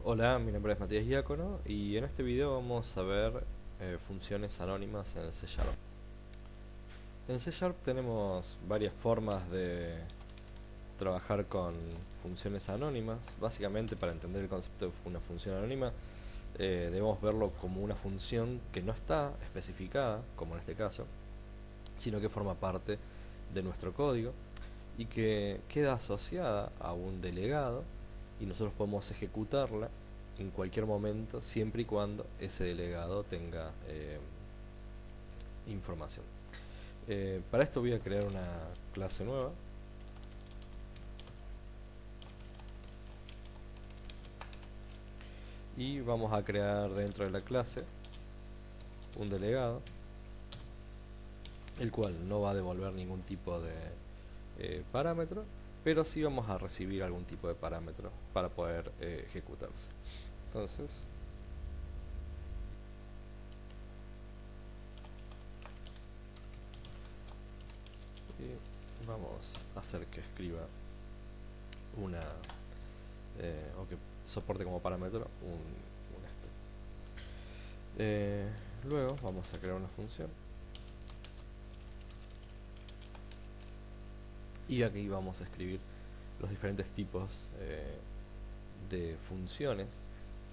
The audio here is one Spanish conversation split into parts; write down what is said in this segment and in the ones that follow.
Hola, mi nombre es Matías Diácono y en este video vamos a ver funciones anónimas en C Sharp. En C Sharp tenemos varias formas de trabajar con funciones anónimas. Básicamente, para entender el concepto de una función anónima, debemos verlo como una función que no está especificada, como en este caso, sino que forma parte de nuestro código y que queda asociada a un delegado y nosotros podemos ejecutarla en cualquier momento siempre y cuando ese delegado tenga información. Para esto voy a crear una clase nueva y vamos a crear dentro de la clase un delegado, el cual no va a devolver ningún tipo de parámetro, pero sí vamos a recibir algún tipo de parámetro para poder ejecutarse. Entonces vamos a hacer que escriba una o que soporte como parámetro un esto. Luego vamos a crear una función y aquí vamos a escribir los diferentes tipos de funciones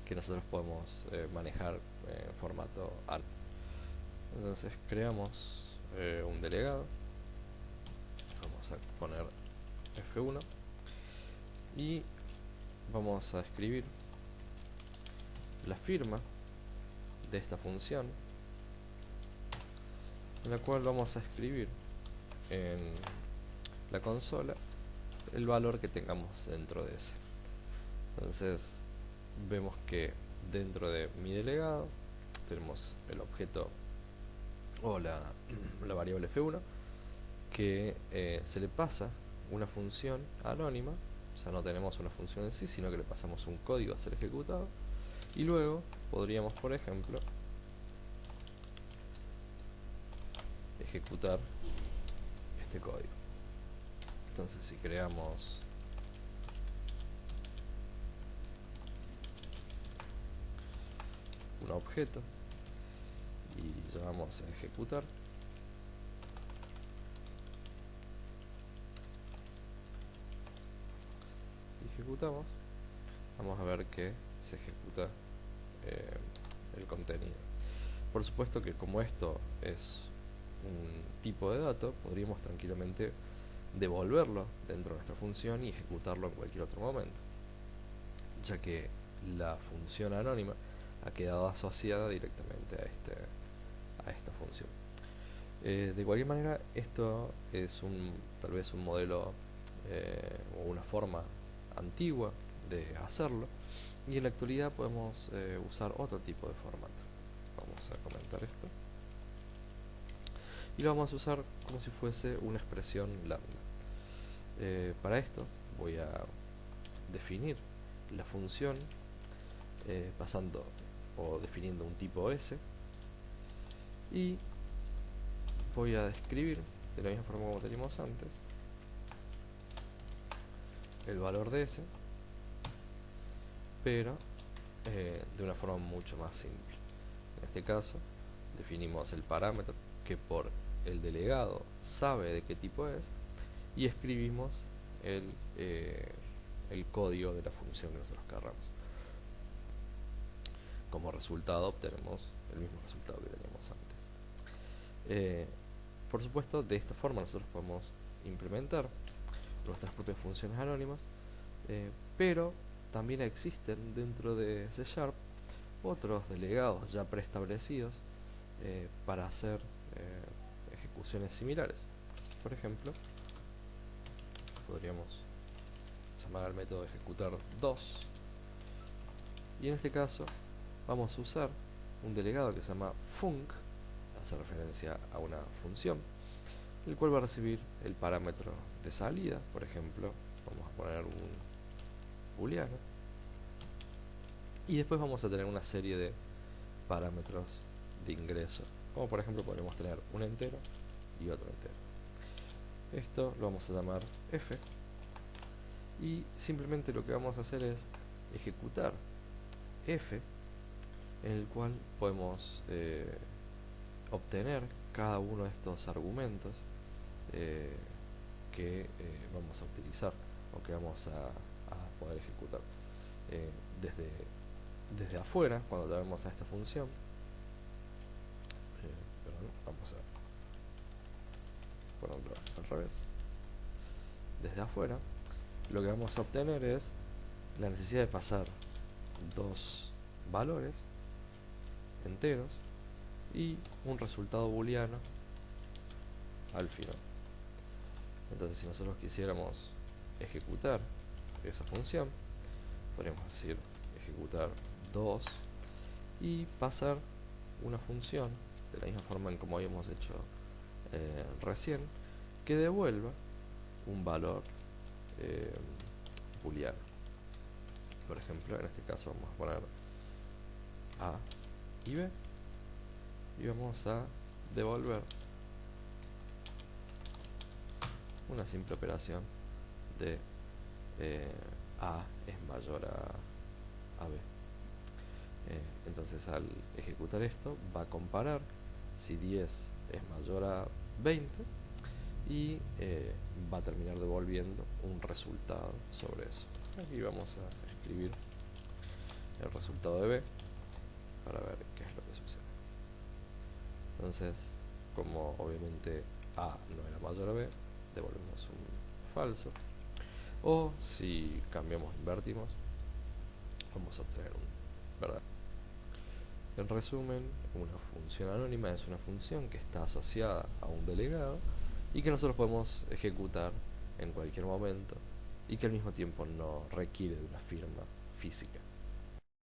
que nosotros podemos manejar en formato ARM. Entonces creamos un delegado, vamos a poner F1 y vamos a escribir la firma de esta función, en la cual vamos a escribir en la consola el valor que tengamos dentro de ese. Entonces vemos que dentro de mi delegado tenemos el objeto o la variable f1 que se le pasa una función anónima, o sea, no tenemos una función en sí, sino que le pasamos un código a ser ejecutado y luego podríamos, por ejemplo, ejecutar este código. Entonces, si creamos un objeto y llamamos a ejecutar, ejecutamos, vamos a ver que se ejecuta el contenido. Por supuesto que como esto es un tipo de dato, podríamos tranquilamente devolverlo dentro de nuestra función y ejecutarlo en cualquier otro momento, ya que la función anónima ha quedado asociada directamente a esta función. De cualquier manera, esto es tal vez un modelo o una forma antigua de hacerlo, y en la actualidad podemos usar otro tipo de formato. Vamos a comentar esto y lo vamos a usar como si fuese una expresión lambda. Para esto voy a definir la función pasando o definiendo un tipo S y voy a describir de la misma forma como teníamos antes el valor de S, pero de una forma mucho más simple. En este caso definimos el parámetro que por el delegado sabe de qué tipo es y escribimos el código de la función que nosotros querramos. Como resultado obtenemos el mismo resultado que teníamos antes. Por supuesto, de esta forma nosotros podemos implementar nuestras propias funciones anónimas, pero también existen dentro de C Sharp otros delegados ya preestablecidos para hacer ejecuciones similares. Por ejemplo, podríamos llamar al método ejecutar 2 y en este caso vamos a usar un delegado que se llama func, hace referencia a una función, el cual va a recibir el parámetro de salida. Por ejemplo, vamos a poner un booleano y después vamos a tener una serie de parámetros de ingreso, como por ejemplo podemos tener un entero y otro entero. Esto lo vamos a llamar f y simplemente lo que vamos a hacer es ejecutar f, en el cual podemos obtener cada uno de estos argumentos que vamos a utilizar o que vamos a poder ejecutar. Desde afuera, cuando llamemos a esta función, perdón, vamos a ponerlo al revés. Desde afuera, lo que vamos a obtener es la necesidad de pasar dos valores enteros y un resultado booleano al final. Entonces, si nosotros quisiéramos ejecutar esa función, podríamos decir ejecutar 2 y pasar una función de la misma forma en como habíamos hecho recién, que devuelva un valor booleano. Por ejemplo, en este caso vamos a poner A y B y vamos a devolver una simple operación de A es mayor a B. Entonces, al ejecutar esto, va a comparar si 10 es mayor a 20 y va a terminar devolviendo un resultado sobre eso. Aquí vamos a escribir el resultado de B para ver qué es lo que sucede. Entonces, como obviamente A no era mayor a B, devolvemos un falso. O si cambiamos, invertimos, vamos a obtener un verdadero. En resumen, una función anónima es una función que está asociada a un delegado y que nosotros podemos ejecutar en cualquier momento y que al mismo tiempo no requiere de una firma física.